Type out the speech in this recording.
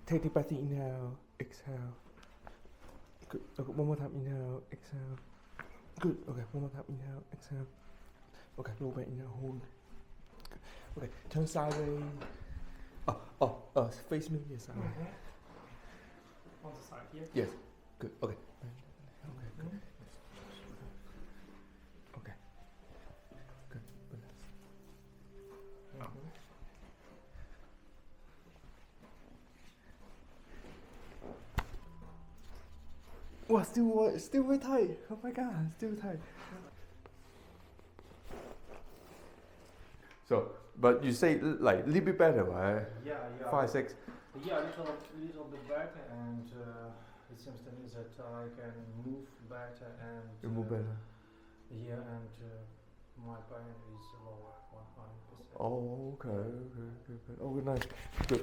Take deep breath, inhale, exhale. Good. Okay, one more time, inhale, exhale. Good. Okay, one more time, inhale, exhale. Okay, lower back, inhale, hold. Good. Okay, turn sideways. Face me, yes, sideways. On the side here? Yes. Good. Okay. Okay, good. Okay. Good. Balance. Wow, still very tight. Oh my god, still tight. So, but you say like a little bit better, right? Yeah. 5, 6. Yeah, little bit better, and it seems to me that I can move better and You move better. yeah, and my pain is lower 100%. Oh, okay, good. Oh, good, nice. Good.